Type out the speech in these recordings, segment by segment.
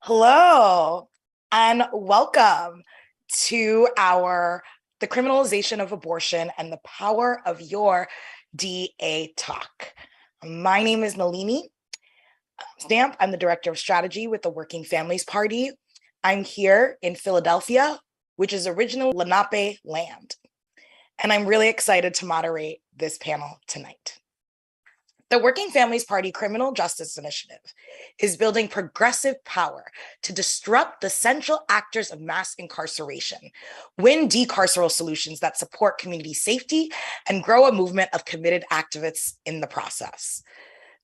Hello and welcome to the criminalization of abortion and the power of your DA talk. My name is Nelini Stamp. I'm the director of strategy with the Working Families Party. I'm here in Philadelphia, which is original Lenape land. And I'm really excited to moderate this panel tonight. The Working Families Party Criminal Justice Initiative is building progressive power to disrupt the central actors of mass incarceration, win decarceral solutions that support community safety, and grow a movement of committed activists in the process.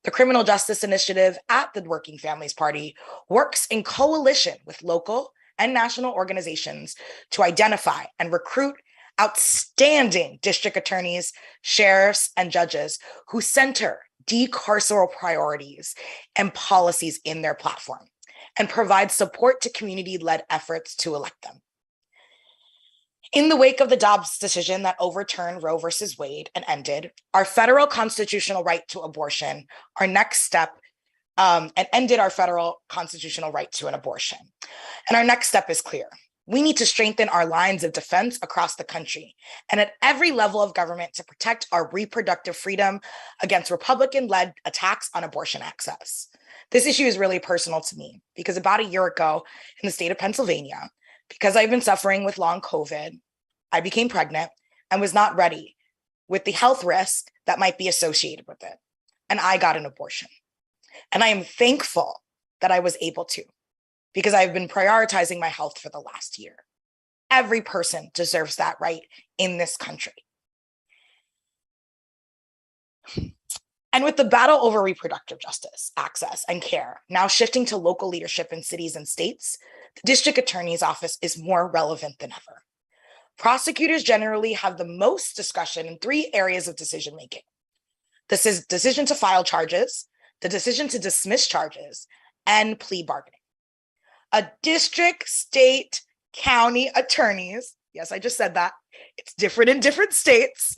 The Criminal Justice Initiative at the Working Families Party works in coalition with local and national organizations to identify and recruit outstanding district attorneys, sheriffs, and judges who center decarceral priorities and policies in their platform and provide support to community-led efforts to elect them. In the wake of the Dobbs decision that overturned Roe versus Wade and ended our federal constitutional right to abortion, our next step, and ended our federal constitutional right to an abortion. And our next step is clear. We need to strengthen our lines of defense across the country and at every level of government to protect our reproductive freedom against Republican-led attacks on abortion access. This issue is really personal to me because about a year ago in the state of Pennsylvania, because I've been suffering with long COVID, I became pregnant and was not ready with the health risk that might be associated with it. And I got an abortion. And I am thankful that I was able to, because I've been prioritizing my health for the last year. Every person deserves that right in this country. And with the battle over reproductive justice, access, and care now shifting to local leadership in cities and states, the district attorney's office is more relevant than ever. Prosecutors generally have the most discussion in three areas of decision-making. This is decision to file charges, the decision to dismiss charges, and plea bargaining. A district, state, county attorneys, yes, I just said that, it's different in different states.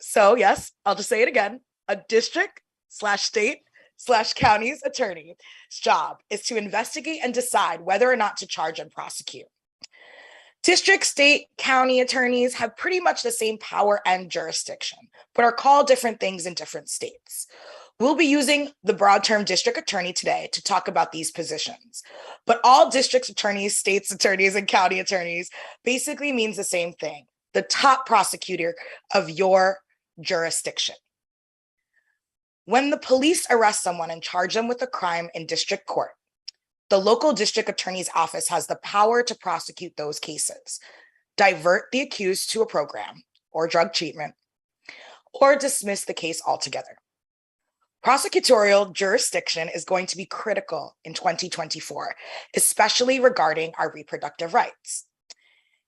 So yes, I'll just say it again. A district/state/county's attorney's job is to investigate and decide whether or not to charge and prosecute. District, state, county attorneys have pretty much the same power and jurisdiction, but are called different things in different states. We'll be using the broad term district attorney today to talk about these positions, but all district attorneys, states attorneys, and county attorneys basically means the same thing: the top prosecutor of your jurisdiction. When the police arrest someone and charge them with a crime in district court, the local district attorney's office has the power to prosecute those cases, divert the accused to a program or drug treatment, or dismiss the case altogether. Prosecutorial jurisdiction is going to be critical in 2024, especially regarding our reproductive rights.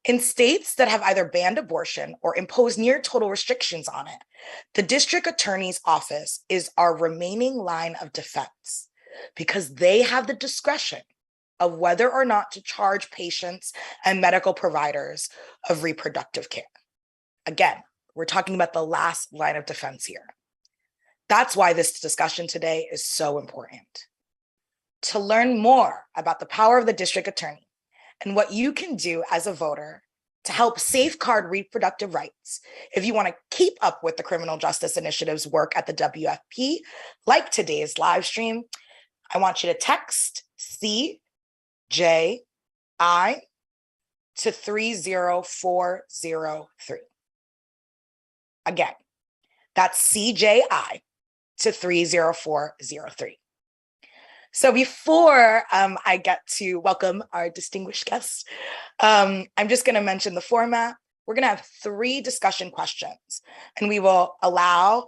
In states that have either banned abortion or imposed near total restrictions on it, the district attorney's office is our remaining line of defense because they have the discretion of whether or not to charge patients and medical providers of reproductive care. Again, we're talking about the last line of defense here. That's why this discussion today is so important. To learn more about the power of the district attorney and what you can do as a voter to help safeguard reproductive rights, if you want to keep up with the Criminal Justice Initiative's work at the WFP, like today's live stream, I want you to text CJI to 30403. Again, that's CJI to 30403. So before I get to welcome our distinguished guests, I'm just going to mention the format. We're going to have 3 discussion questions, and we will allow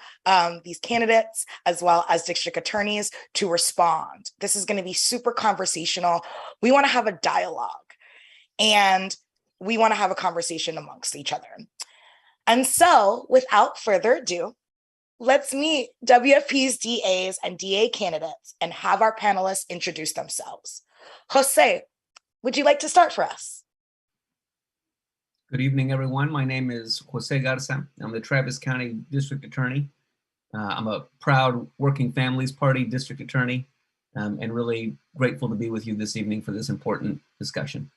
these candidates as well as district attorneys to respond. This is going to be super conversational. We want to have a dialogue, and we want to have a conversation amongst each other. And so without further ado, let's meet WFP's DAs and DA candidates and have our panelists introduce themselves. Jose, would you like to start for us? Good evening, everyone. My name is Jose Garza. I'm the Travis County District Attorney. I'm a proud Working Families Party District Attorney. and really grateful to be with you this evening for this important discussion.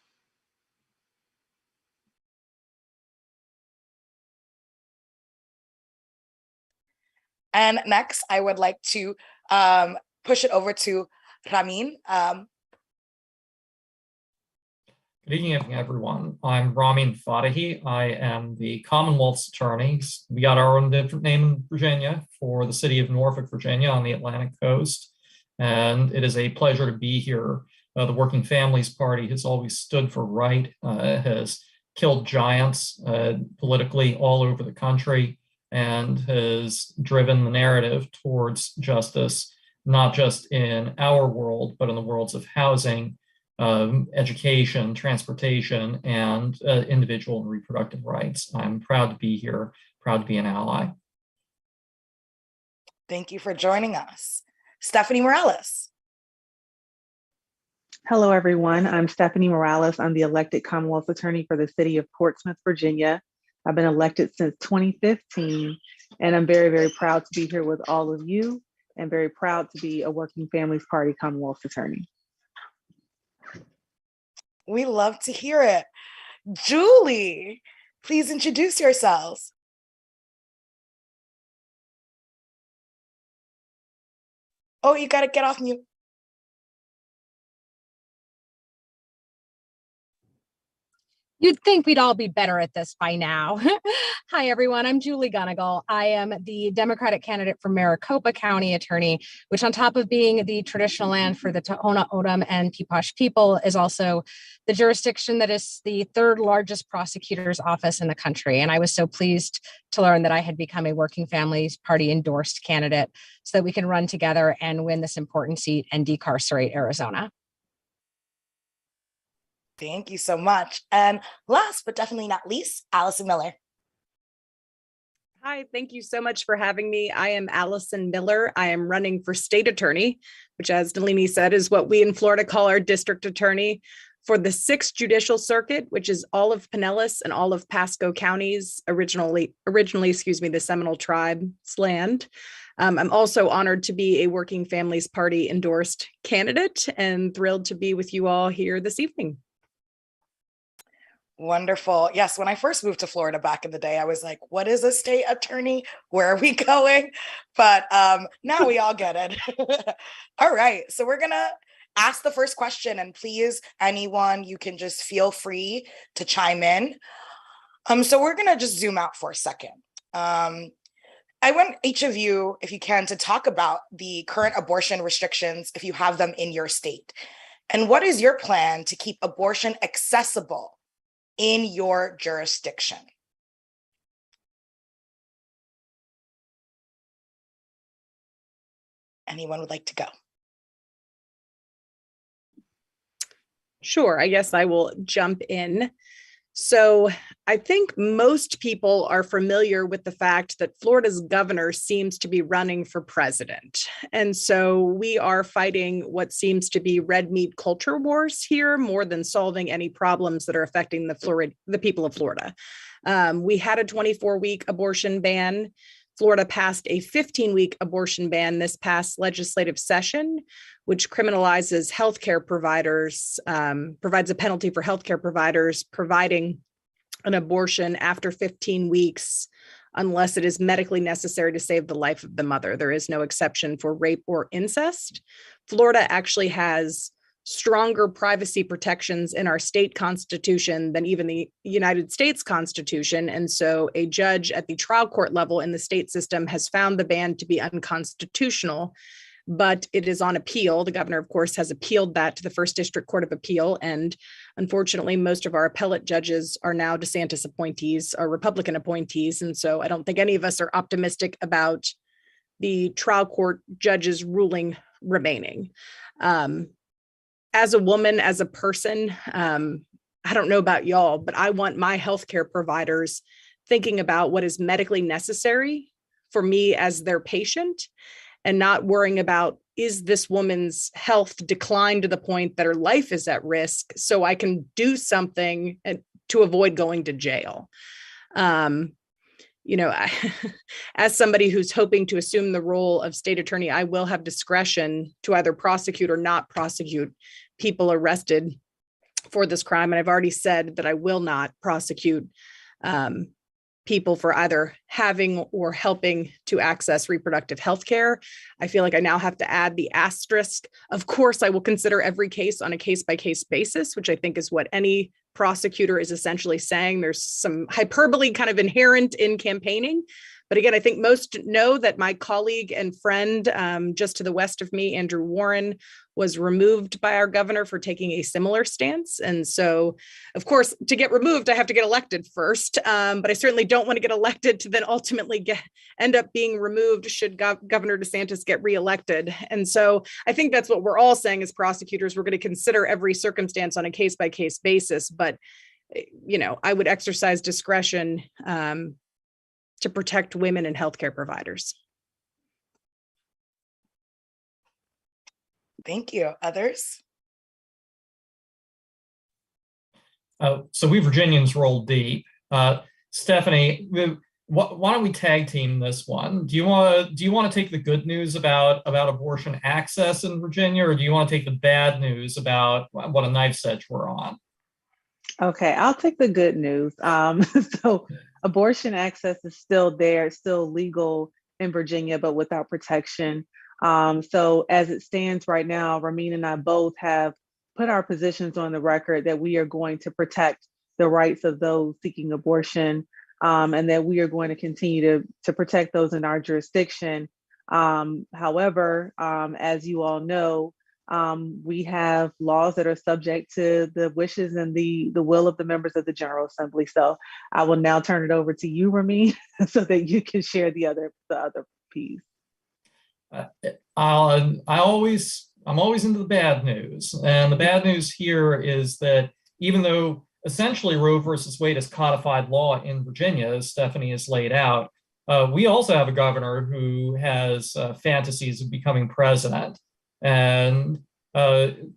And next, I would like to push it over to Ramin. Good evening, everyone. I'm Ramin Fadahi. I am the Commonwealth's attorney. We got our own different name in Virginia for the city of Norfolk, Virginia on the Atlantic coast. And it is a pleasure to be here. The Working Families Party has always stood for right, has killed giants politically all over the country, and has driven the narrative towards justice, not just in our world, but in the worlds of housing, education, transportation, and individual and reproductive rights. I'm proud to be here, proud to be an ally. Thank you for joining us. Stephanie Morales. Hello, everyone. I'm Stephanie Morales. I'm the elected Commonwealth Attorney for the city of Portsmouth, Virginia. I've been elected since 2015, and I'm very, very proud to be here with all of you and very proud to be a Working Families Party Commonwealth Attorney. We love to hear it. Julie, please introduce yourselves. Oh, you got to get off mute. You'd think we'd all be better at this by now. Hi, everyone. I'm Julie Gunnigal. I am the Democratic candidate for Maricopa County Attorney, which on top of being the traditional land for the Tohono O'odham and Peepash people is also the jurisdiction that is the third largest prosecutor's office in the country. And I was so pleased to learn that I had become a Working Families Party endorsed candidate so that we can run together and win this important seat and decarcerate Arizona. Thank you so much. And last but definitely not least, Allison Miller. Hi, thank you so much for having me. I am Allison Miller. I am running for state attorney, which, as Nelini said, is what we in Florida call our district attorney for the 6th Judicial Circuit, which is all of Pinellas and all of Pasco counties, originally, the Seminole tribe's land. I'm also honored to be a Working Families Party endorsed candidate and thrilled to be with you all here this evening. Wonderful. Yes, when I first moved to Florida back in the day, I was like, what is a state attorney? Where are we going? But now we all get it. All right, so we're gonna ask the first question, and please, anyone, you can just feel free to chime in. So we're gonna just zoom out for a second. I want each of you, if you can, to talk about the current abortion restrictions, if you have them in your state. And what is your plan to keep abortion accessible in your jurisdiction? Anyone would like to go? Sure, I guess I will jump in. So I think most people are familiar with the fact that Florida's governor seems to be running for president. And so we are fighting what seems to be red meat culture wars here more than solving any problems that are affecting the people of Florida. We had a 24-week abortion ban. Florida passed a 15-week abortion ban this past legislative session, which criminalizes healthcare providers, provides a penalty for healthcare providers providing an abortion after 15 weeks, unless it is medically necessary to save the life of the mother. There is no exception for rape or incest. Florida actually has stronger privacy protections in our state constitution than even the United States Constitution. And so a judge at the trial court level in the state system has found the ban to be unconstitutional, but it is on appeal. The governor, of course, has appealed that to the First District Court of Appeal. And unfortunately, most of our appellate judges are now DeSantis appointees, or Republican appointees. And so I don't think any of us are optimistic about the trial court judge's ruling remaining. As a woman, as a person, I don't know about y'all, but I want my healthcare providers thinking about what is medically necessary for me as their patient and not worrying about, is this woman's health declined to the point that her life is at risk so I can do something to avoid going to jail. as somebody who's hoping to assume the role of state attorney, I will have discretion to either prosecute or not prosecute people arrested for this crime. And I've already said that I will not prosecute people for either having or helping to access reproductive health care. I feel like I now have to add the asterisk. Of course, I will consider every case on a case-by-case basis, which I think is what any prosecutor is essentially saying. There's some hyperbole kind of inherent in campaigning. But again, I think most know that my colleague and friend just to the west of me, Andrew Warren, was removed by our governor for taking a similar stance. And so, of course, to get removed, I have to get elected first. But I certainly don't want to get elected to then ultimately end up being removed should Governor DeSantis get reelected. And so I think that's what we're all saying as prosecutors. We're going to consider every circumstance on a case-by-case basis. But, I would exercise discretion to protect women and healthcare providers. Thank you. Others? So we Virginians roll deep. Stephanie, why don't we tag team this one? Do you want to take the good news about abortion access in Virginia, or do you want to take the bad news about what a knife's edge we're on? Okay, I'll take the good news. So abortion access is still there, it's still legal in Virginia, but without protection. So as it stands right now, Ramin and I both have put our positions on the record that we are going to protect the rights of those seeking abortion, and that we are going to continue to protect those in our jurisdiction. However, as you all know, we have laws that are subject to the wishes and the will of the members of the General Assembly. So I will now turn it over to you, Ramin, so that you can share the other piece. I'm always into the bad news, and the bad news here is that even though essentially Roe versus Wade is codified law in Virginia, as Stephanie has laid out, we also have a governor who has fantasies of becoming president. And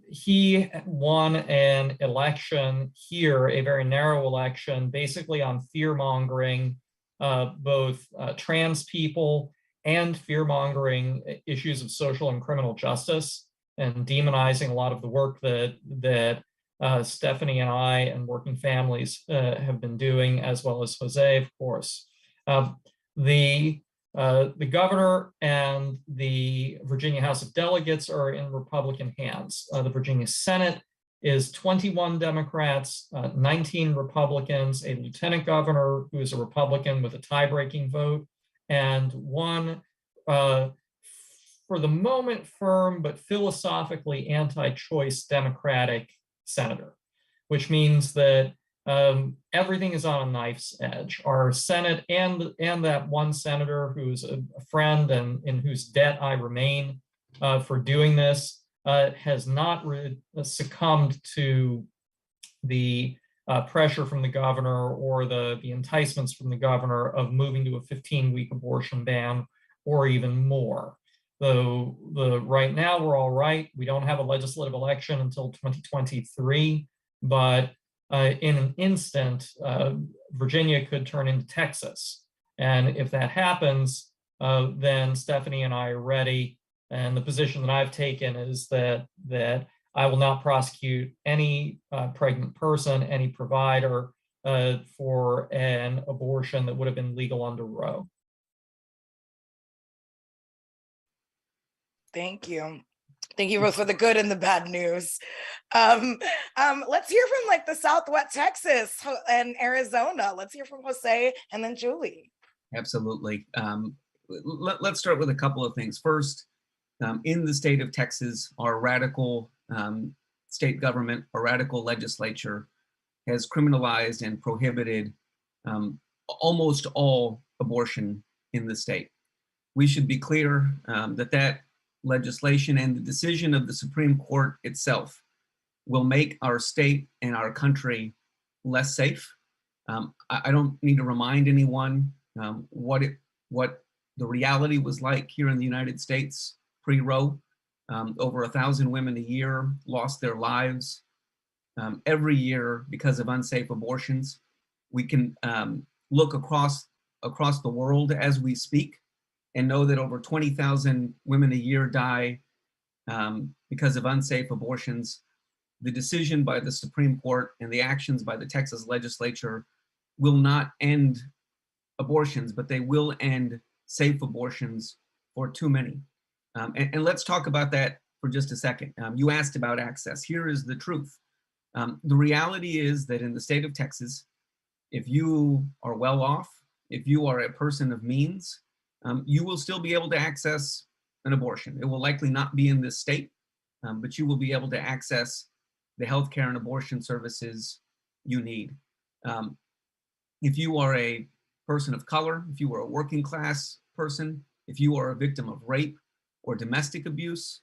he won an election here, a very narrow election, basically on fear-mongering both trans people and fear-mongering issues of social and criminal justice, and demonizing a lot of the work that Stephanie and I and Working Families have been doing, as well as Jose, of course. The governor and the Virginia House of Delegates are in Republican hands. The Virginia Senate is 21 Democrats, 19 Republicans, a lieutenant governor who is a Republican with a tie-breaking vote, and one, for the moment, firm but philosophically anti-choice Democratic senator, which means that everything is on a knife's edge. Our Senate and that one senator who's a friend and in whose debt I remain for doing this has not succumbed to the pressure from the governor or the enticements from the governor of moving to a 15-week abortion ban or even more. Though right now we're all right. We don't have a legislative election until 2023, but in an instant, Virginia could turn into Texas. And if that happens, then Stephanie and I are ready. And the position that I've taken is that I will not prosecute any pregnant person, any provider for an abortion that would have been legal under Roe. Thank you. Thank you both for the good and the bad news. Let's hear from the Southwest Texas and Arizona. Let's hear from Jose and then Julie. Absolutely. Let's start with a couple of things. First, in the state of Texas, our radical state government, our radical legislature has criminalized and prohibited almost all abortion in the state. We should be clear that legislation and the decision of the Supreme Court itself will make our state and our country less safe. I don't need to remind anyone what the reality was like here in the United States pre-Roe. Over 1,000 women a year lost their lives every year because of unsafe abortions. We can look across across the world as we speak, and know that over 20,000 women a year die because of unsafe abortions, the decision by the Supreme Court and the actions by the Texas legislature will not end abortions, but they will end safe abortions for too many. And let's talk about that for just a second. You asked about access. Here is the truth. The reality is that in the state of Texas, if you are well off, if you are a person of means, you will still be able to access an abortion. It will likely not be in this state, but you will be able to access the healthcare and abortion services you need. If you are a person of color, if you are a working class person, if you are a victim of rape or domestic abuse,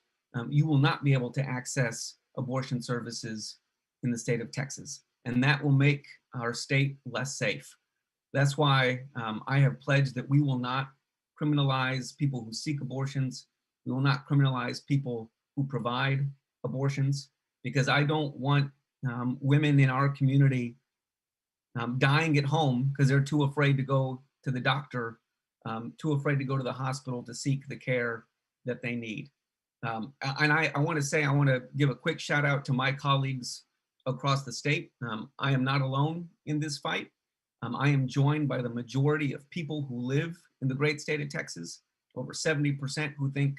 you will not be able to access abortion services in the state of Texas. And that will make our state less safe. That's why I have pledged that we will not criminalize people who seek abortions. We will not criminalize people who provide abortions, because I don't want women in our community dying at home because they're too afraid to go to the doctor, too afraid to go to the hospital to seek the care that they need. And I want to give a quick shout out to my colleagues across the state. I am not alone in this fight. I am joined by the majority of people who live in the great state of Texas, over 70% who think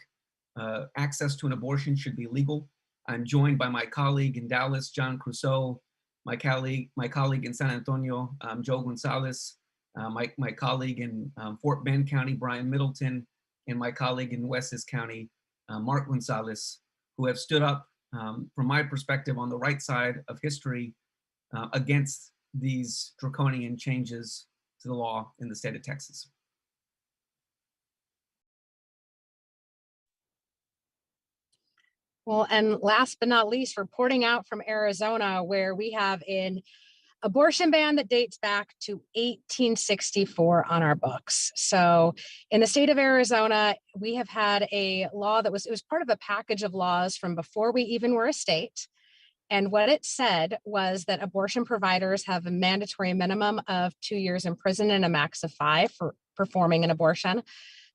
access to an abortion should be legal. I'm joined by my colleague in Dallas, John Crusoe, my colleague in San Antonio, Joe Gonzalez, my colleague in Fort Bend County, Brian Middleton, and my colleague in Wessex County, Mark Gonzalez, who have stood up, from my perspective, on the right side of history against these draconian changes to the law in the state of Texas. Well, and last but not least, reporting out from Arizona, where we have an abortion ban that dates back to 1864 on our books. So in the state of Arizona, we have had a law that was part of a package of laws from before we even were a state. And what it said was that abortion providers have a mandatory minimum of 2 years in prison and a max of 5 for performing an abortion.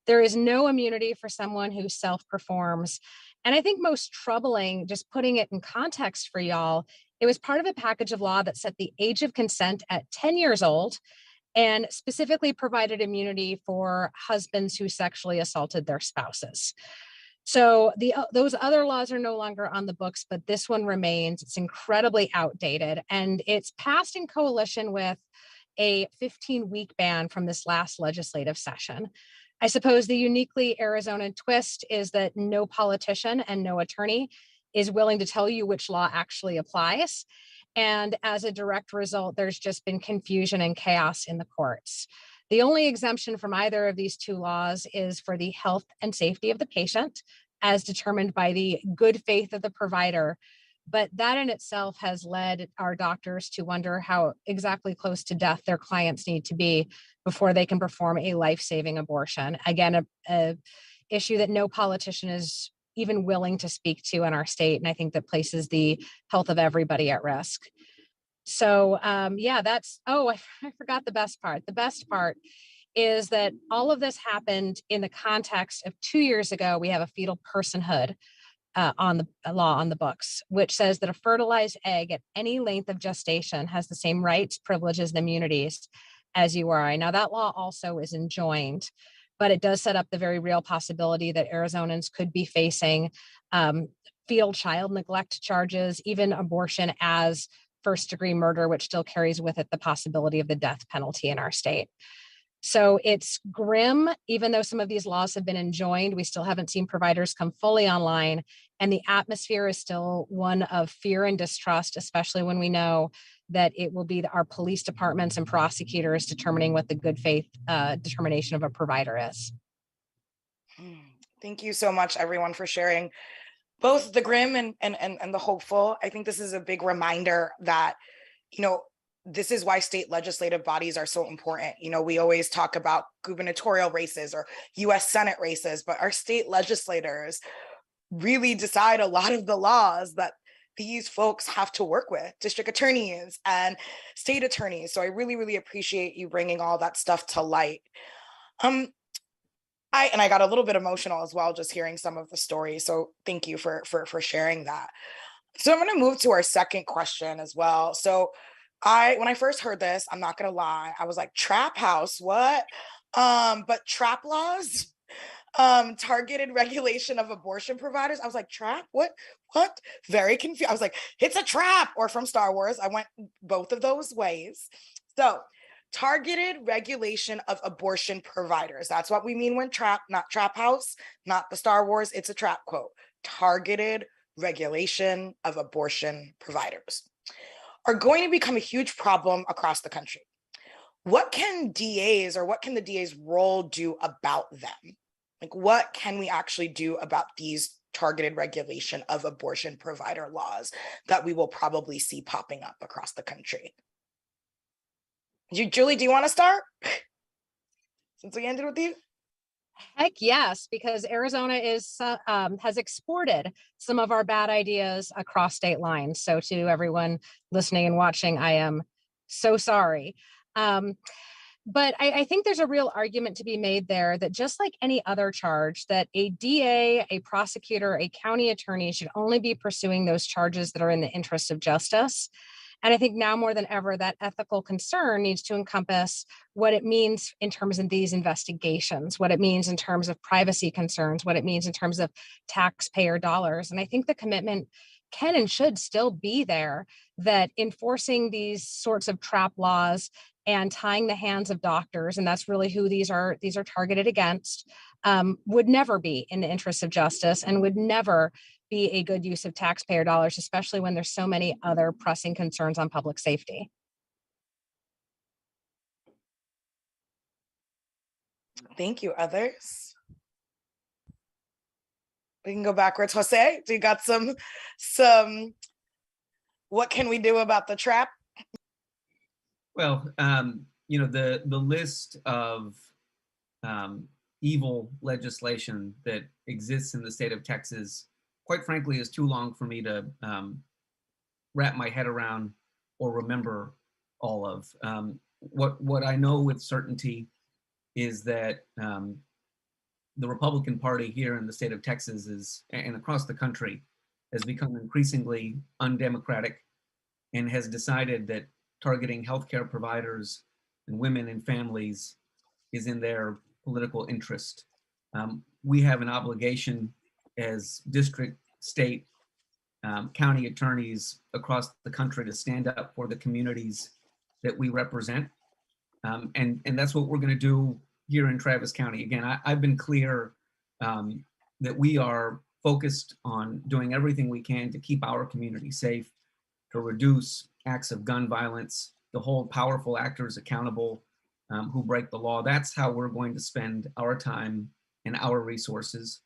There is no immunity for someone who self-performs. And I think most troubling, just putting it in context for y'all, it was part of a package of law that set the age of consent at 10 years old and specifically provided immunity for husbands who sexually assaulted their spouses. So those other laws are no longer on the books, but this one remains. It's incredibly outdated, and it's passed in coalition with a 15-week ban from this last legislative session. I suppose the uniquely Arizona twist is that no politician and no attorney is willing to tell you which law actually applies. And as a direct result, there's just been confusion and chaos in the courts. The only exemption from either of these two laws is for the health and safety of the patient, as determined by the good faith of the provider. But that in itself has led our doctors to wonder how exactly close to death their clients need to be before they can perform a life-saving abortion. Again, a issue that no politician is even willing to speak to in our state. And I think that places the health of everybody at risk. So yeah, I forgot the best part. The best part is that all of this happened in the context of 2 years ago. We have a fetal personhood on the law on the books, which says that a fertilized egg at any length of gestation has the same rights, privileges, and immunities as you or I. Now, that law also is enjoined, but it does set up the very real possibility that Arizonans could be facing fetal child neglect charges, even abortion as first-degree murder, which still carries with it the possibility of the death penalty in our state. So it's grim. Even though some of these laws have been enjoined, we still haven't seen providers come fully online. And the atmosphere is still one of fear and distrust, especially when we know that it will be our police departments and prosecutors determining what the good faith determination of a provider is. Thank you so much, everyone, for sharing both the grim and the hopeful. I think this is a big reminder that, this is why state legislative bodies are so important. We always talk about gubernatorial races or US Senate races, but our state legislators really decide a lot of the laws that these folks have to work with, district attorneys and state attorneys. So I really, really appreciate you bringing all that stuff to light. I got a little bit emotional as well, just hearing some of the stories. So thank you for sharing that. So I'm going to move to our second question as well. So when I first heard this, I'm not going to lie, I was like, trap house, what? But trap laws, targeted regulation of abortion providers. I was like, trap? What? Very confused. I was like, it's a trap, or from Star Wars. I went both of those ways. So targeted regulation of abortion providers. That's what we mean when trap, not trap house, not the Star Wars. It's a trap quote. Targeted regulation of abortion providers are going to become a huge problem across the country. What can DAs, or what can the DA's role do about them? Like, what can we actually do about these targeted regulation of abortion provider laws that we will probably see popping up across the country? Julie, do you want to start? Since we ended with you. Heck yes, because Arizona has exported some of our bad ideas across state lines. So to everyone listening and watching, I am so sorry. But I think there's a real argument to be made there that just like any other charge, that a DA, a prosecutor, a county attorney should only be pursuing those charges that are in the interest of justice. And I think now more than ever, that ethical concern needs to encompass what it means in terms of these investigations, what it means in terms of privacy concerns, what it means in terms of taxpayer dollars. And I think the commitment can and should still be there that enforcing these sorts of trap laws and tying the hands of doctors, and that's really who these are targeted against, would never be in the interest of justice and would never be a good use of taxpayer dollars, especially when there's so many other pressing concerns on public safety. Thank you. Others? We can go backwards. Jose, do you got some, what can we do about the trap? Well, the list of evil legislation that exists in the state of Texas, quite frankly, is too long for me to wrap my head around or remember all of. What I know with certainty is that the Republican Party here in the state of Texas and across the country has become increasingly undemocratic and has decided that targeting healthcare providers and women and families is in their political interest. We have an obligation as district, state, county attorneys across the country to stand up for the communities that we represent. And that's what we're going to do here in Travis County. Again, I've been clear that we are focused on doing everything we can to keep our community safe, to reduce acts of gun violence, to hold powerful actors accountable who break the law. That's how we're going to spend our time and our resources.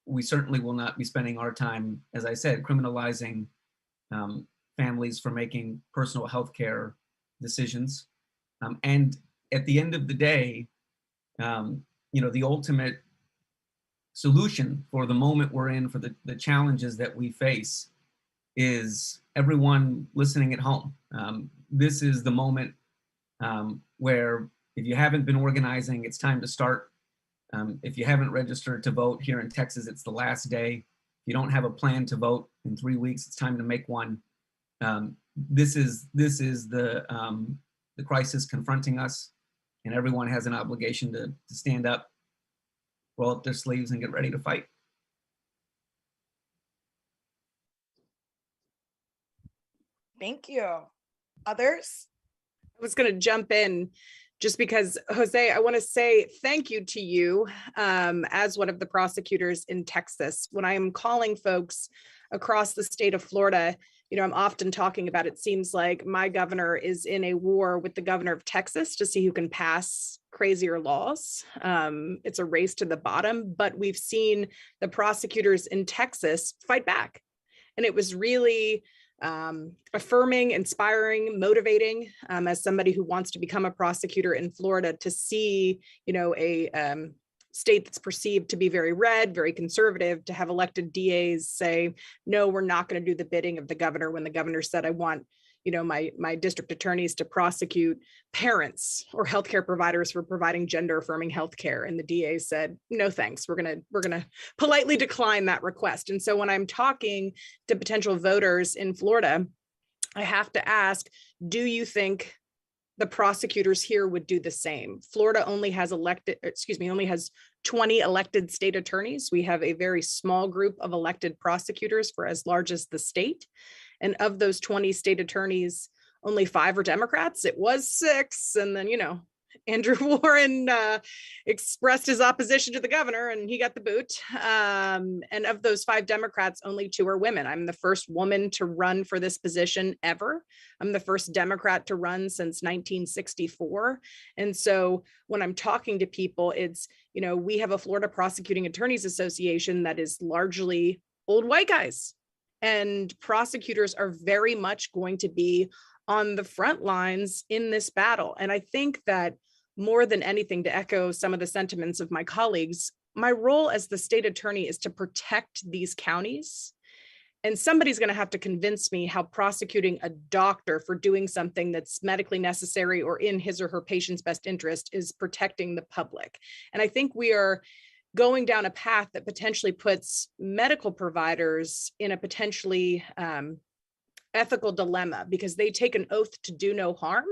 We certainly will not be spending our time, as I said, criminalizing families for making personal health care decisions. And at the end of the day, the ultimate solution for the moment we're in, for the challenges that we face, is everyone listening at home. This is the moment where, if you haven't been organizing, it's time to start. If you haven't registered to vote here in Texas, it's the last day. If you don't have a plan to vote in 3 weeks, it's time to make one. This is the crisis confronting us, and everyone has an obligation to stand up, roll up their sleeves, and get ready to fight. Thank you. Others? I was going to jump in just because, Jose, I want to say thank you to you as one of the prosecutors in Texas. When I am calling folks across the state of Florida, I'm often talking about, it seems like my governor is in a war with the governor of Texas to see who can pass crazier laws. It's a race to the bottom, but we've seen the prosecutors in Texas fight back. And it was really affirming, inspiring, motivating as somebody who wants to become a prosecutor in Florida to see, a state that's perceived to be very red, very conservative, to have elected DAs say, no, we're not going to do the bidding of the governor, when the governor said, I want, my district attorneys to prosecute parents or healthcare providers for providing gender affirming healthcare. And the DA said, no, thanks. We're going to politely decline that request. And so when I'm talking to potential voters in Florida, I have to ask, do you think the prosecutors here would do the same? Florida only has 20 elected state attorneys. We have a very small group of elected prosecutors for as large as the state. And of those 20 state attorneys, only 5 are Democrats. It was 6. And then, Andrew Warren expressed his opposition to the governor and he got the boot. And of those 5 Democrats, only 2 are women. I'm the first woman to run for this position ever. I'm the first Democrat to run since 1964. And so when I'm talking to people, it's, we have a Florida Prosecuting Attorneys Association that is largely old white guys. And prosecutors are very much going to be on the front lines in this battle. And I think that more than anything, to echo some of the sentiments of my colleagues, my role as the state attorney is to protect these counties. And somebody's going to have to convince me how prosecuting a doctor for doing something that's medically necessary or in his or her patient's best interest is protecting the public. And I think we are going down a path that potentially puts medical providers in a potentially ethical dilemma, because they take an oath to do no harm.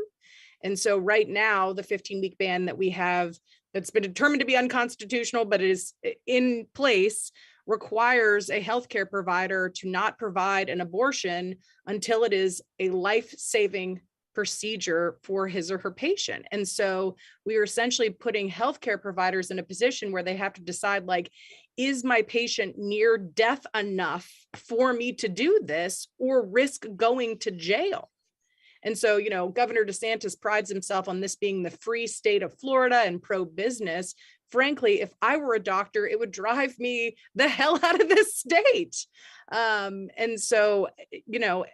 And so right now, the 15-week ban that we have that's been determined to be unconstitutional, but it is in place, requires a healthcare provider to not provide an abortion until it is a life-saving procedure for his or her patient. And so we are essentially putting healthcare providers in a position where they have to decide, like, is my patient near death enough for me to do this or risk going to jail? And so, Governor DeSantis prides himself on this being the free state of Florida and pro-business. Frankly, if I were a doctor, it would drive me the hell out of this state. And so, the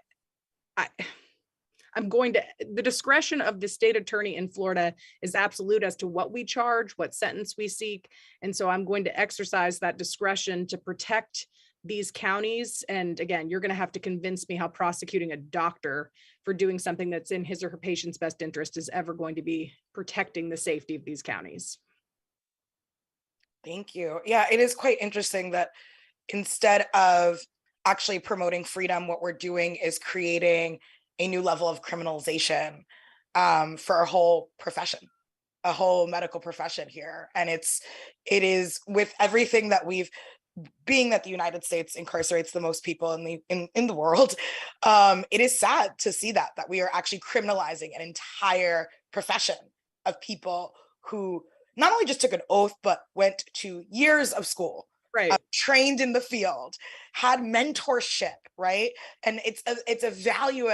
discretion of the state attorney in Florida is absolute as to what we charge, what sentence we seek. And so I'm going to exercise that discretion to protect these counties. And again, you're going to have to convince me how prosecuting a doctor for doing something that's in his or her patient's best interest is ever going to be protecting the safety of these counties. Thank you. Yeah, it is quite interesting that instead of actually promoting freedom, what we're doing is creating a new level of criminalization for a whole profession, a whole medical profession here. And it is with everything that being that the United States incarcerates the most people in the world, it is sad to see that we are actually criminalizing an entire profession of people who not only just took an oath, but went to years of school, right, trained in the field, had mentorship, right? And it's a value.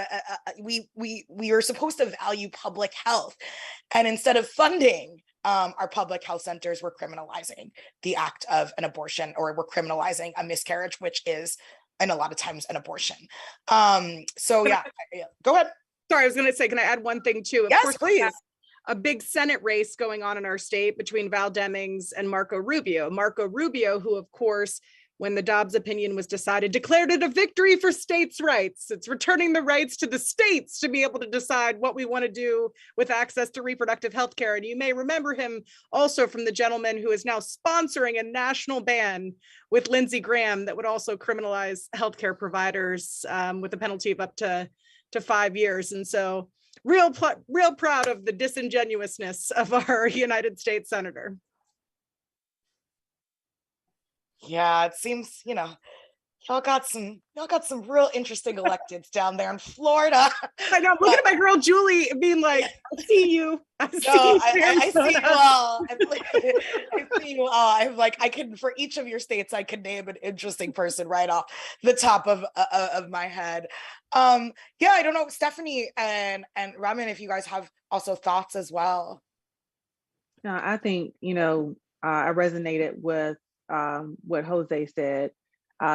We are supposed to value public health, and instead of funding our public health centers, we're criminalizing the act of an abortion, or we're criminalizing a miscarriage, which is, and a lot of times, an abortion. So yeah, go ahead. Sorry, I was going to say, can I add one thing too? Yes, course, please. A big Senate race going on in our state between Val Demings and Marco Rubio. Marco Rubio, who of course, when the Dobbs opinion was decided, declared it a victory for states' rights. It's returning the rights to the states to be able to decide what we want to do with access to reproductive health care. And you may remember him also from the gentleman who is now sponsoring a national ban with Lindsey Graham that would also criminalize healthcare providers with a penalty of up to 5 years. And so real proud of the disingenuousness of our United States Senator. Yeah, it seems, y'all got some real interesting electeds down there in Florida. I know. I'm looking at my girl Julie being like, I see you. I see you all. I see you all. I'm like, I can, for each of your states, I could name an interesting person right off the top of my head. Yeah, I don't know, Stephanie and Ramin, if you guys have also thoughts as well. No, I think, I resonated with what Jose said.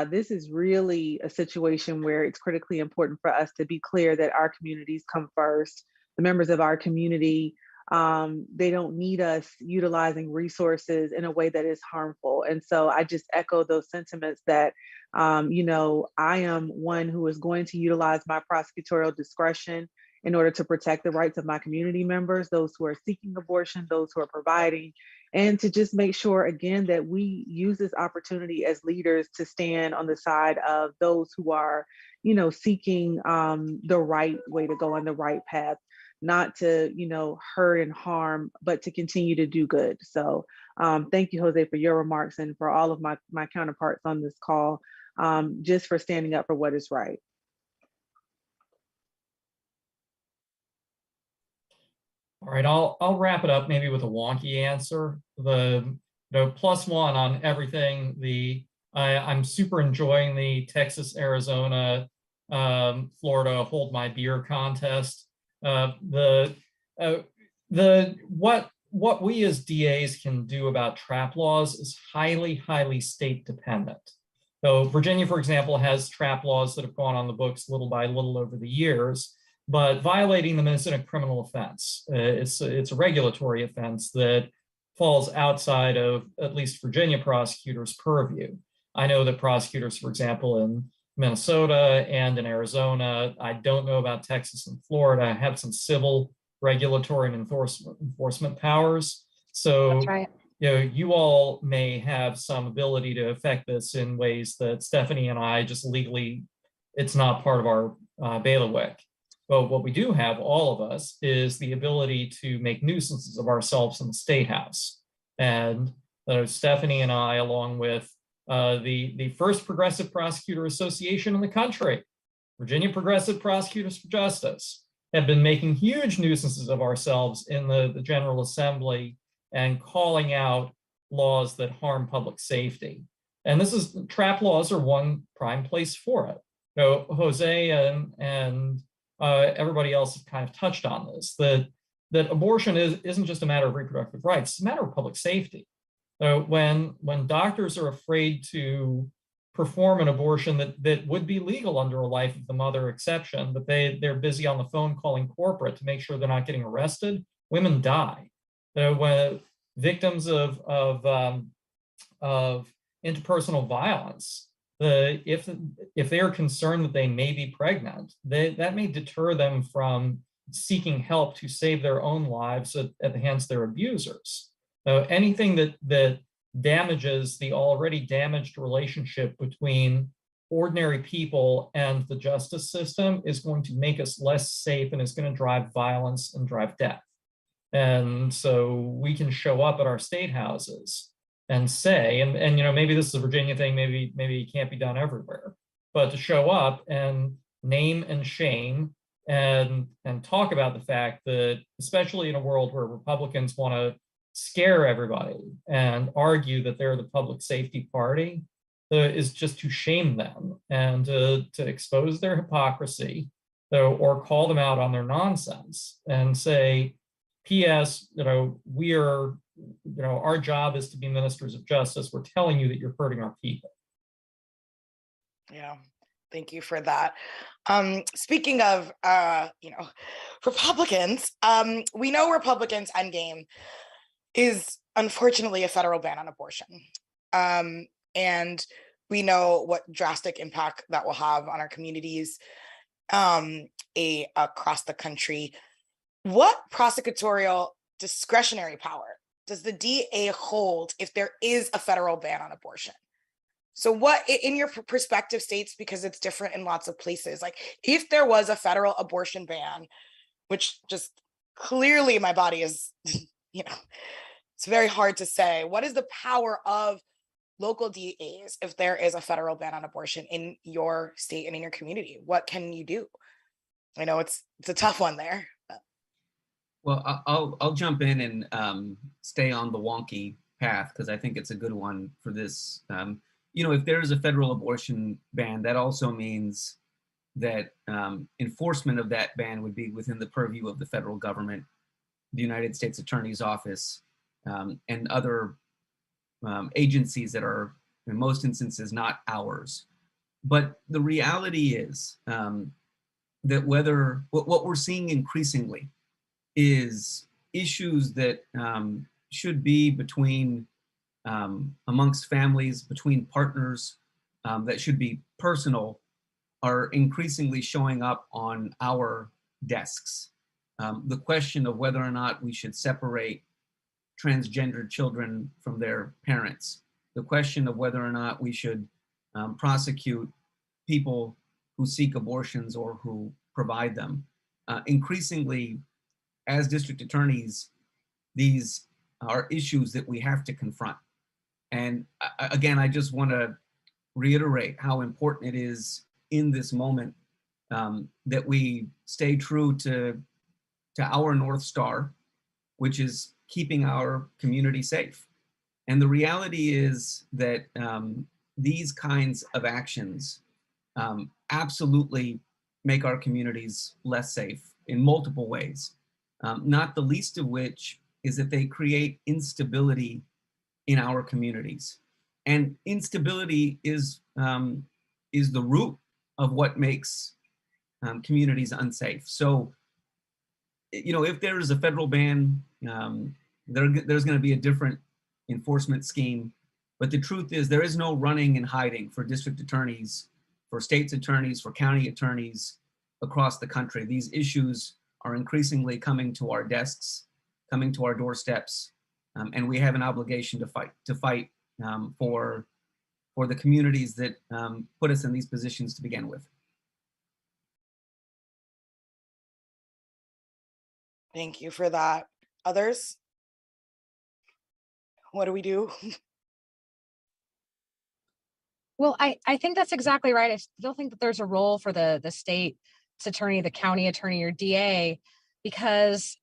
This is really a situation where it's critically important for us to be clear that our communities come first. The members of our community they don't need us utilizing resources in a way that is harmful. And so I just echo those sentiments that, you know, I am one who is going to utilize my prosecutorial discretion in order to protect the rights of my community members, those who are seeking abortion, those who are providing, and to just make sure, again, that we use this opportunity as leaders to stand on the side of those who are, you know, seeking the right way to go on the right path, not to, you know, hurt and harm, but to continue to do good. So thank you, Jose, for your remarks, and for all of my counterparts on this call, just for standing up for what is right. All right, I'll wrap it up maybe with a wonky answer. The +1 on everything. I'm super enjoying the Texas, Arizona, Florida hold my beer contest. What we as DAs can do about trap laws is highly state dependent. So Virginia, for example, has trap laws that have gone on the books little by little over the years, but violating them isn't a criminal offense. It's a regulatory offense that falls outside of at least Virginia prosecutors' purview. I know that prosecutors, for example, in Minnesota and in Arizona, I don't know about Texas and Florida, have some civil regulatory and enforcement powers. So That's right. You know, you all may have some ability to affect this in ways that Stephanie and I just legally, it's not part of our bailiwick. But what we do have, all of us, is the ability to make nuisances of ourselves in the State House. And Stephanie and I, along with the first Progressive Prosecutor Association in the country, Virginia Progressive Prosecutors for Justice, have been making huge nuisances of ourselves in the General Assembly and calling out laws that harm public safety. And trap laws are one prime place for it. You know, Jose and everybody else have kind of touched on this, that abortion isn't just a matter of reproductive rights, it's a matter of public safety. When doctors are afraid to perform an abortion that would be legal under a life of the mother exception, but they're busy on the phone calling corporate to make sure they're not getting arrested, women die. When victims of interpersonal violence, if they are concerned that they may be pregnant, that may deter them from seeking help to save their own lives at the hands of their abusers. Anything that damages the already damaged relationship between ordinary people and the justice system is going to make us less safe and is going to drive violence and drive death. And so we can show up at our state houses and say, and you know, maybe this is a Virginia thing, maybe it can't be done everywhere, but to show up and name and shame and talk about the fact that, especially in a world where Republicans want to scare everybody and argue that they're the public safety party, is just to shame them and to expose their hypocrisy, or call them out on their nonsense and say, P.S., our job is to be ministers of justice. We're telling you that you're hurting our people. Yeah, thank you for that. Speaking of, Republicans, we know Republicans' endgame is unfortunately a federal ban on abortion. And we know what drastic impact that will have on our communities across the country. What prosecutorial discretionary power does the DA hold if there is a federal ban on abortion? So what, in your perspective, states, because it's different in lots of places, like if there was a federal abortion ban, which just clearly my body is, it's very hard to say, what is the power of local DAs if there is a federal ban on abortion in your state and in your community? What can you do? I know it's a tough one there. But. Well, I'll jump in and stay on the wonky path because I think it's a good one for this. If there is a federal abortion ban, that also means that enforcement of that ban would be within the purview of the federal government, the United States Attorney's Office, and other agencies that are, in most instances, not ours. But the reality is that what we're seeing increasingly is issues that should be between amongst families, between partners, that should be personal, are increasingly showing up on our desks. The question of whether or not we should separate transgender children from their parents, the question of whether or not we should prosecute people who seek abortions or who provide them. Increasingly, as district attorneys, these are issues that we have to confront. And again, I just want to reiterate how important it is in this moment that we stay true to our North Star, which is keeping our community safe. And the reality is that these kinds of actions absolutely make our communities less safe in multiple ways, not the least of which is that they create instability in our communities. And instability is the root of what makes communities unsafe. So, you know, if there is a federal ban, there's going to be a different enforcement scheme. But the truth is, there is no running and hiding for district attorneys, for state's attorneys, for county attorneys across the country. These issues are increasingly coming to our desks, coming to our doorsteps, and we have an obligation to fight for the communities that put us in these positions to begin with. Thank you for that. Others? What do we do? Well, I think that's exactly right. I still think that there's a role for the state's attorney, the county attorney, or DA, because,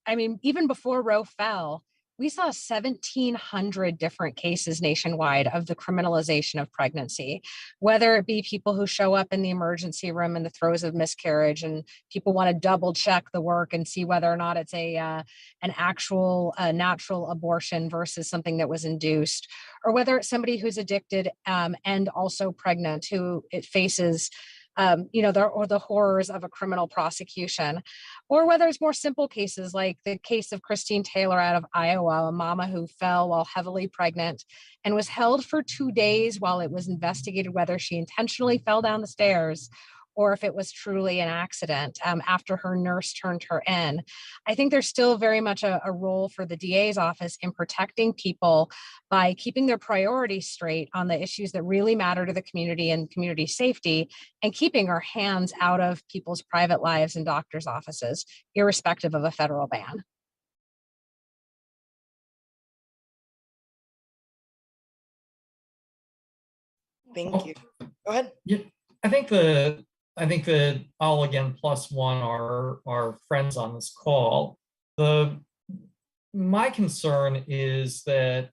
I mean, even before Roe fell, we saw 1,700 different cases nationwide of the criminalization of pregnancy, whether it be people who show up in the emergency room in the throes of miscarriage and people want to double check the work and see whether or not it's an actual natural abortion versus something that was induced, or whether it's somebody who's addicted and also pregnant who it faces the horrors of a criminal prosecution, or whether it's more simple cases like the case of Christine Taylor out of Iowa, a mama who fell while heavily pregnant and was held for 2 days while it was investigated whether she intentionally fell down the stairs or if it was truly an accident after her nurse turned her in. I think there's still very much a role for the DA's office in protecting people by keeping their priorities straight on the issues that really matter to the community and community safety, and keeping our hands out of people's private lives and doctors' offices, irrespective of a federal ban. Thank you. Go ahead. Yeah, I think that I'll again plus one our friends on this call. My concern is that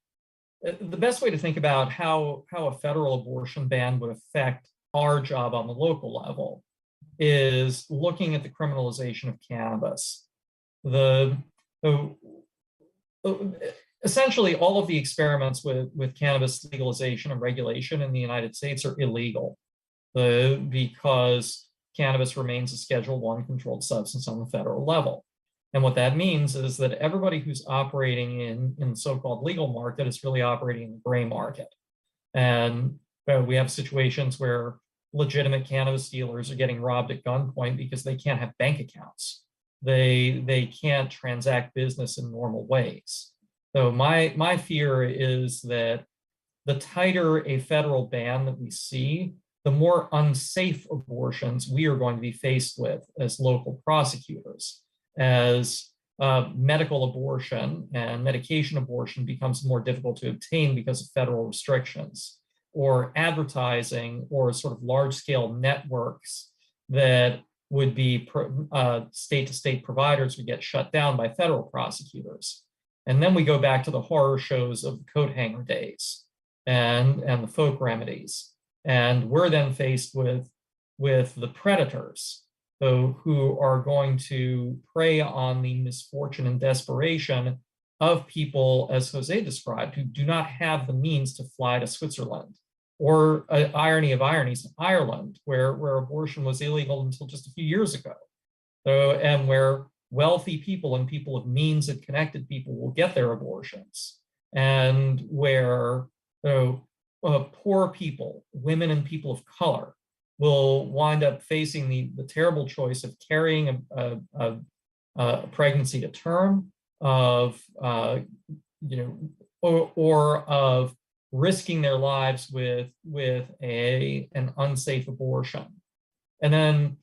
the best way to think about how a federal abortion ban would affect our job on the local level is looking at the criminalization of cannabis. Essentially, all of the experiments with cannabis legalization and regulation in the United States are illegal. Because cannabis remains a Schedule I controlled substance on the federal level. And what that means is that everybody who's operating in the so-called legal market is really operating in the gray market. And we have situations where legitimate cannabis dealers are getting robbed at gunpoint because they can't have bank accounts. They can't transact business in normal ways. So my fear is that the tighter a federal ban that we see, the more unsafe abortions we are going to be faced with as local prosecutors, as medical abortion and medication abortion becomes more difficult to obtain because of federal restrictions, or advertising or sort of large-scale networks that would be state-to-state providers would get shut down by federal prosecutors. And then we go back to the horror shows of the coat hanger days and the folk remedies. And we're then faced with the predators, who are going to prey on the misfortune and desperation of people, as Jose described, who do not have the means to fly to Switzerland, or irony of ironies, Ireland, where abortion was illegal until just a few years ago, and where wealthy people and people of means and connected people will get their abortions, and where poor people, women and people of color, will wind up facing the terrible choice of carrying a pregnancy to term, of or of risking their lives with an unsafe abortion. And then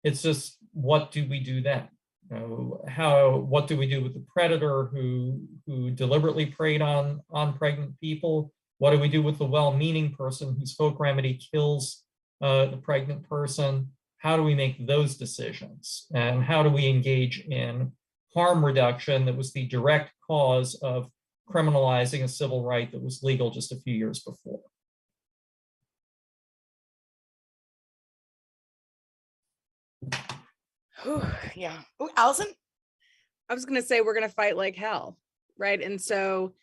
it's just, what do we do then? What do we do with the predator who deliberately preyed on pregnant people? What do we do with the well-meaning person whose folk remedy kills the pregnant person? How do we make those decisions? And how do we engage in harm reduction that was the direct cause of criminalizing a civil right that was legal just a few years before? Yeah. Ooh, Allison? I was going to say, we're going to fight like hell, right? And so,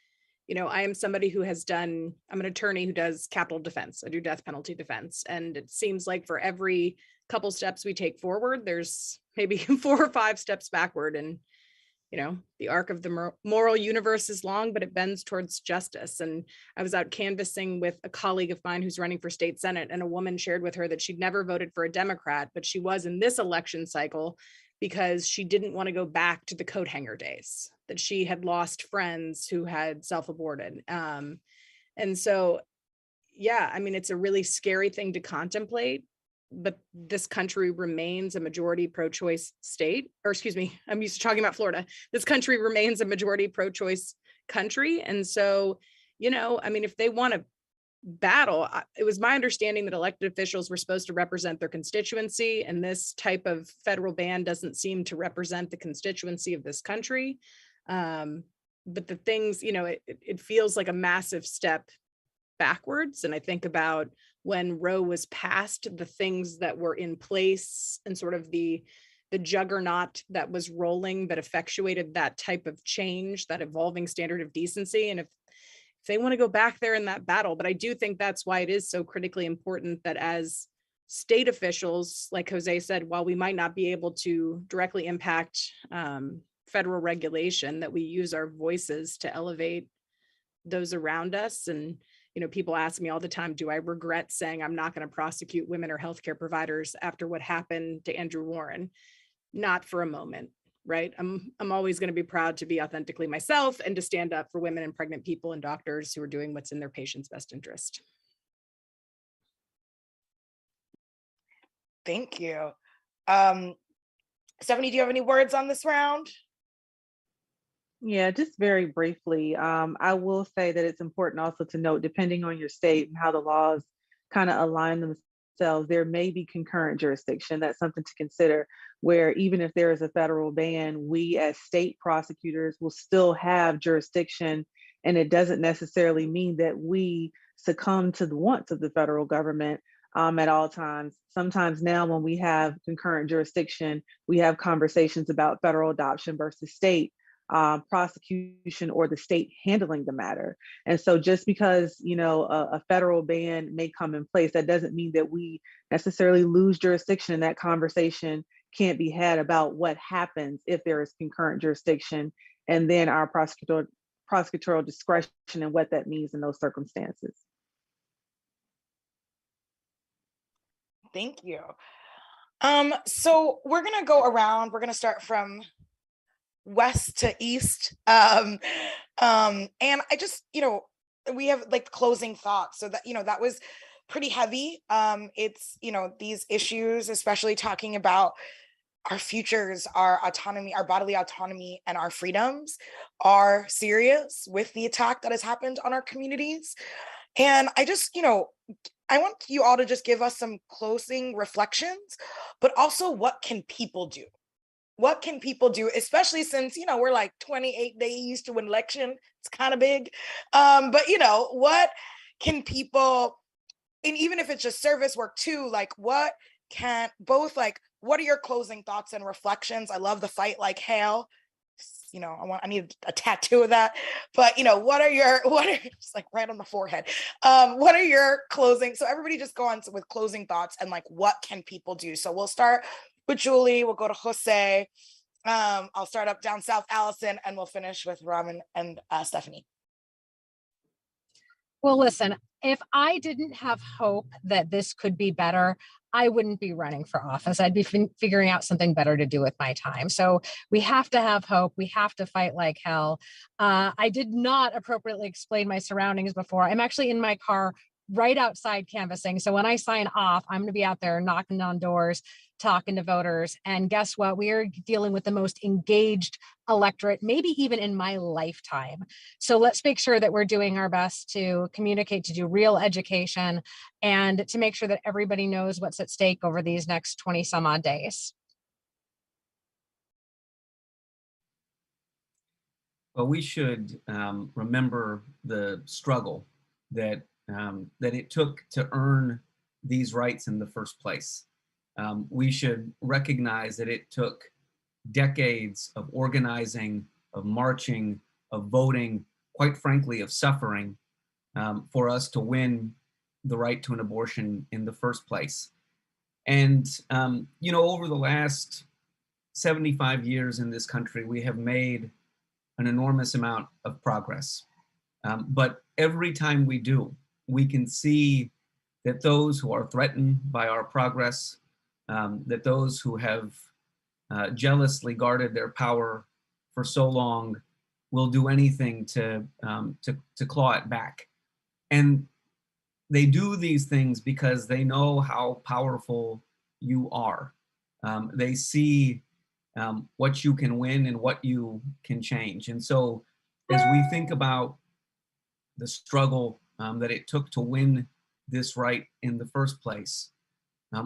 I am somebody who I'm an attorney who does capital defense. I do death penalty defense. And it seems like for every couple steps we take forward, there's maybe 4 or 5 steps backward. And, the arc of the moral universe is long, but it bends towards justice. And I was out canvassing with a colleague of mine who's running for state senate, and a woman shared with her that she'd never voted for a Democrat, but she was in this election cycle because she didn't want to go back to the coat hanger days, that she had lost friends who had self-aborted. And so, yeah, I mean, it's a really scary thing to contemplate, but this country remains a majority pro-choice state, or excuse me, I'm used to talking about Florida. This country remains a majority pro-choice country. And so, I mean, if they want to battle, it was my understanding that elected officials were supposed to represent their constituency, and this type of federal ban doesn't seem to represent the constituency of this country. But the things, it feels like a massive step backwards. And I think about when Roe was passed, the things that were in place and sort of the juggernaut that was rolling that effectuated that type of change, that evolving standard of decency. And if they want to go back there in that battle, but I do think that's why it is so critically important that as state officials, like Jose said, while we might not be able to directly impact federal regulation, that we use our voices to elevate those around us. And people ask me all the time, do I regret saying I'm not going to prosecute women or healthcare providers after what happened to Andrew Warren? Not for a moment, right? I'm always going to be proud to be authentically myself and to stand up for women and pregnant people and doctors who are doing what's in their patient's best interest. Thank you. Stephanie, do you have any words on this round? Yeah, just very briefly, I will say that it's important also to note, depending on your state and how the laws kind of align themselves, there may be concurrent jurisdiction. That's something to consider, where even if there is a federal ban, we as state prosecutors will still have jurisdiction. And it doesn't necessarily mean that we succumb to the wants of the federal government at all times. Sometimes now when we have concurrent jurisdiction, we have conversations about federal adoption versus state prosecution, or the state handling the matter. And so just because, a federal ban may come in place, that doesn't mean that we necessarily lose jurisdiction, and that conversation can't be had about what happens if there is concurrent jurisdiction, and then our prosecutorial discretion and what that means in those circumstances. Thank you. So we're going to go around. We're going to start from west to east. And I just, we have like closing thoughts. So that, that was pretty heavy. It's, these issues, especially talking about our futures, our autonomy, our bodily autonomy, and our freedoms are serious with the attack that has happened on our communities. And I just, I want you all to just give us some closing reflections, but also what can people do? What can people do, especially since, we're like 28 days to an election? It's kind of big. But, what can people, and even if it's just service work too, like what are your closing thoughts and reflections? I love the fight like hell. I need a tattoo of that. But, what are it's like right on the forehead. What are your closing? So everybody just go on with closing thoughts and like, what can people do? So we'll start with Julie, we'll go to Jose, I'll start up down south, Allison, and we'll finish with Raman and Stephanie. Well, listen, if I didn't have hope that this could be better, I wouldn't be running for office. I'd be figuring out something better to do with my time. So we have to have hope. We have to fight like hell. I did not appropriately explain my surroundings before. I'm actually in my car right outside canvassing. So when I sign off, I'm going to be out there knocking on doors, talking to voters. And guess what? We are dealing with the most engaged electorate, maybe even in my lifetime. So let's make sure that we're doing our best to communicate, to do real education, and to make sure that everybody knows what's at stake over these next 20 some odd days. Well, we should remember the struggle that it took to earn these rights in the first place. We should recognize that it took decades of organizing, of marching, of voting, quite frankly, of suffering for us to win the right to an abortion in the first place. And, over the last 75 years in this country, we have made an enormous amount of progress. But every time we do, we can see that those who are threatened by our progress, that those who have jealously guarded their power for so long will do anything to claw it back. And they do these things because they know how powerful you are. They see what you can win and what you can change. And so as we think about the struggle that it took to win this right in the first place,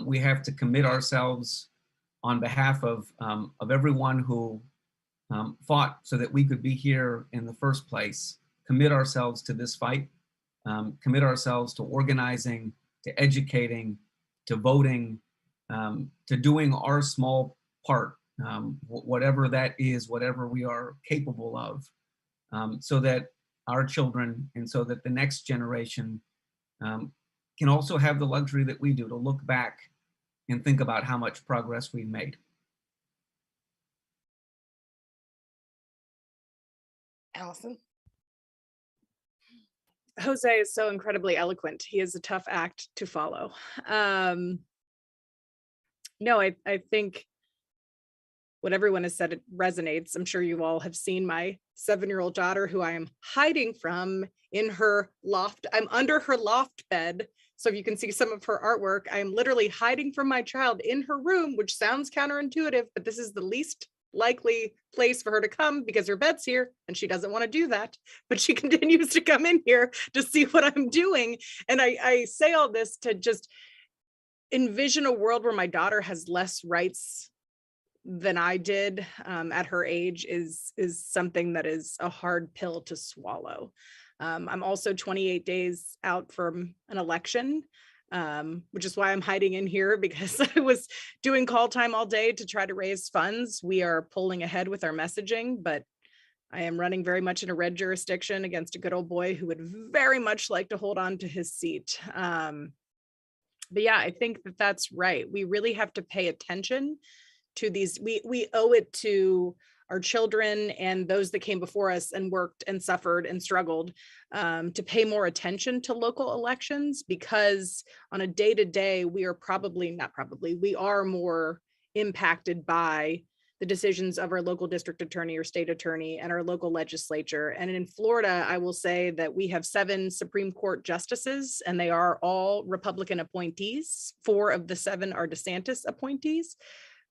we have to commit ourselves on behalf of everyone who fought so that we could be here in the first place, commit ourselves to this fight, commit ourselves to organizing, to educating, to voting, to doing our small part, whatever that is, whatever we are capable of, so that our children and so that the next generation can also have the luxury that we do to look back and think about how much progress we've made. Allison? Jose is so incredibly eloquent. He is a tough act to follow. No, I think what everyone has said, it resonates. I'm sure you all have seen my 7-year-old daughter, who I am hiding from in her loft. I'm under her loft bed. So if you can see some of her artwork, I'm literally hiding from my child in her room, which sounds counterintuitive, but this is the least likely place for her to come because her bed's here and she doesn't want to do that, but she continues to come in here to see what I'm doing. And I say all this to just envision a world where my daughter has less rights than I did at her age is something that is a hard pill to swallow. I'm also 28 days out from an election, which is why I'm hiding in here, because I was doing call time all day to try to raise funds. We are pulling ahead with our messaging, but I am running very much in a red jurisdiction against a good old boy who would very much like to hold on to his seat. But yeah, I think that that's right. We really have to pay attention to these. We owe it to our children and those that came before us and worked and suffered and struggled to pay more attention to local elections, because on a day-to-day, we are more impacted by the decisions of our local district attorney or state attorney and our local legislature. And in Florida, I will say that we have 7 Supreme Court justices, and they are all Republican appointees. 4 of the 7 are DeSantis appointees,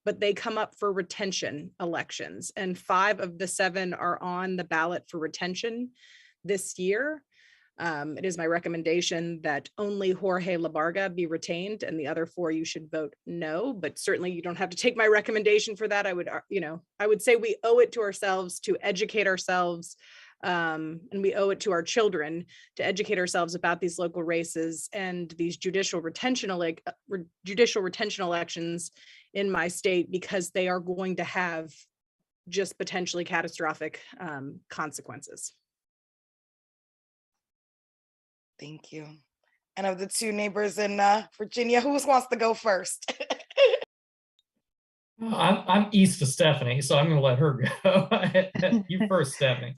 but they come up for retention elections, and 5 of the 7 are on the ballot for retention this year. It is my recommendation that only Jorge Labarga be retained, and the other 4 you should vote no, but certainly you don't have to take my recommendation for that. I would say we owe it to ourselves to educate ourselves, and we owe it to our children to educate ourselves about these local races and these judicial retention elections in my state, because they are going to have just potentially catastrophic consequences. Thank you. And of the 2 neighbors in Virginia, who wants to go first? I'm east of Stephanie, so I'm going to let her go. You first, Stephanie.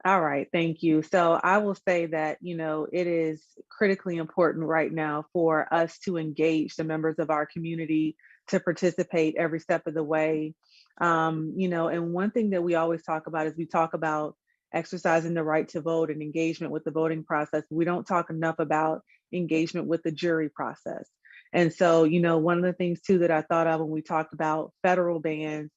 All right, thank you. So I will say that, it is critically important right now for us to engage the members of our community to participate every step of the way. And one thing that we always talk about is we talk about exercising the right to vote and engagement with the voting process. We don't talk enough about engagement with the jury process. And so, one of the things too that I thought of when we talked about federal bans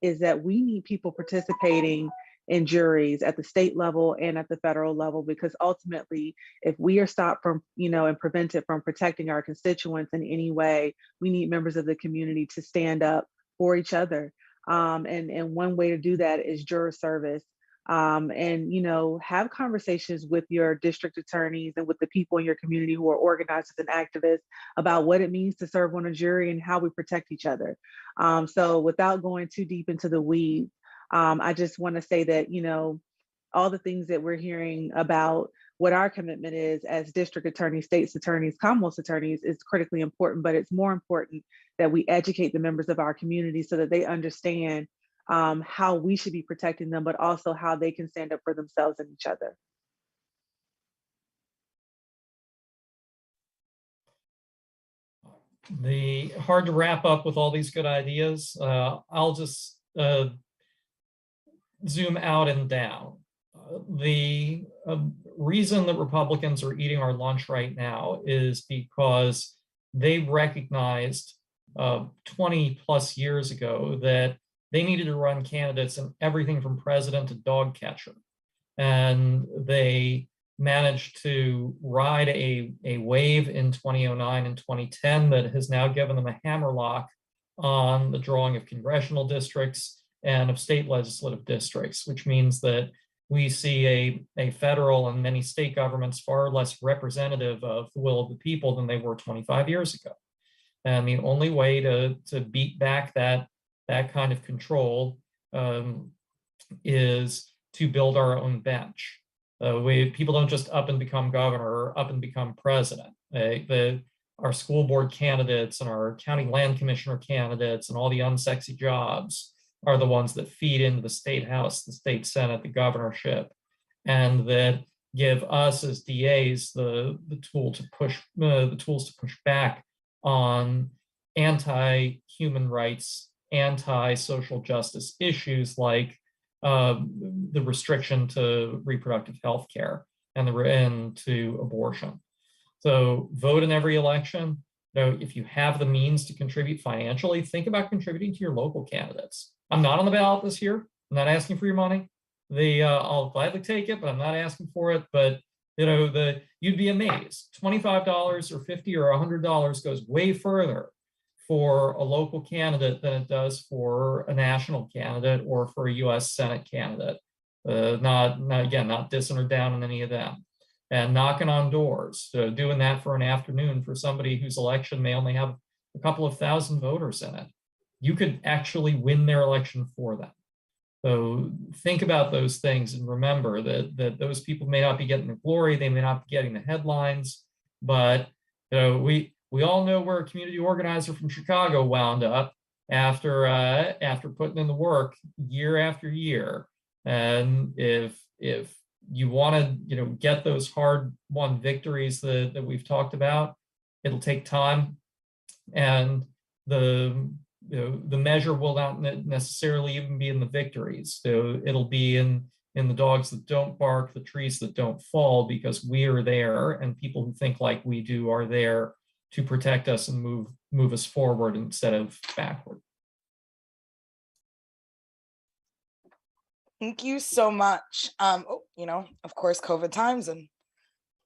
is that we need people participating in juries at the state level and at the federal level, because ultimately, if we are stopped from, and prevented from protecting our constituents in any way, we need members of the community to stand up for each other. And one way to do that is juror service. Have conversations with your district attorneys and with the people in your community who are organizers and activists about what it means to serve on a jury and how we protect each other. So without going too deep into the weeds, I just want to say that, all the things that we're hearing about what our commitment is as district attorneys, states attorneys, Commonwealth attorneys is critically important, but it's more important that we educate the members of our community so that they understand how we should be protecting them, but also how they can stand up for themselves and each other. Hard to wrap up with all these good ideas. I'll just zoom out and down. The reason that Republicans are eating our lunch right now is because they recognized 20 plus years ago that they needed to run candidates in everything from president to dog catcher. And they managed to ride a wave in 2009 and 2010 that has now given them a hammerlock on the drawing of congressional districts and of state legislative districts, which means that we see a federal and many state governments far less representative of the will of the people than they were 25 years ago. And the only way to beat back that kind of control is to build our own bench. People don't just up and become governor or up and become president. Our school board candidates and our county land commissioner candidates and all the unsexy jobs are the ones that feed into the state house, the state senate, the governorship, and that give us as DAs the tools to push back on anti-human rights, anti-social justice issues like the restriction to reproductive health care and the end to abortion. So vote in every election. If you have the means to contribute financially, think about contributing to your local candidates. I'm not on the ballot this year. I'm not asking for your money. I'll gladly take it, but I'm not asking for it. But you'd be amazed. $25 or $50 or $100 goes way further for a local candidate than it does for a national candidate or for a U.S. Senate candidate. Not dissing or down in any of them. And knocking on doors, doing that for an afternoon for somebody whose election may only have a couple of thousand voters in it. You could actually win their election for them. So think about those things and remember that those people may not be getting the glory, they may not be getting the headlines, but we all know where a community organizer from Chicago wound up after putting in the work year after year. And if you want to get those hard-won victories that we've talked about, it'll take time, and the measure will not necessarily even be in the victories. So it'll be in the dogs that don't bark, the trees that don't fall, because we are there, and people who think like we do are there to protect us and move us forward instead of backward. Thank you so much. Of course, COVID times and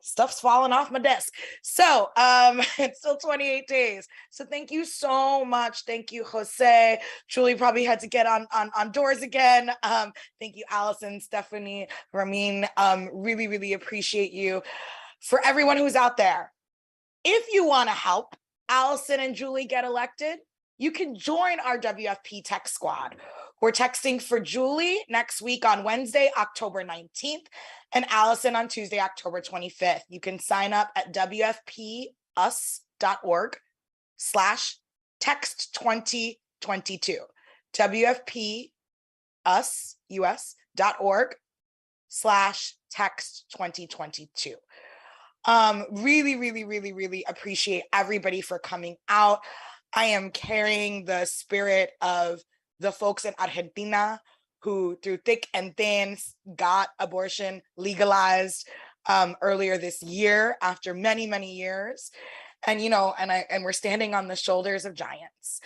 stuff's falling off my desk. So it's still 28 days. So thank you so much. Thank you, Jose. Julie probably had to get on doors again. Thank you, Allison, Stephanie, Ramin. Really, really appreciate you. For everyone who's out there, if you want to help Allison and Julie get elected, you can join our WFP Tech Squad. We're texting for Julie next week on Wednesday, October 19th, and Allison on Tuesday, October 25th. You can sign up at WFPus.org/text2020. 22, WFPUS.org/text 2022. Really appreciate everybody for coming out. I am carrying the spirit of the folks in Argentina who through thick and thin got abortion legalized earlier this year after many years. And, you know, and we're standing on the shoulders of giants.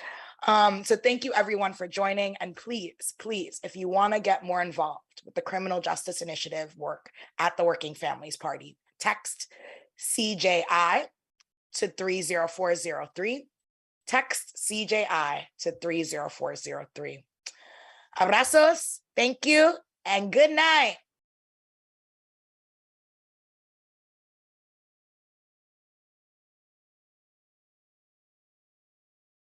So thank you everyone for joining. And please, if you want to get more involved with the Criminal Justice Initiative work at the Working Families Party, text CJI to 30403. Text CJI to 30403. Abrazos, thank you, and good night.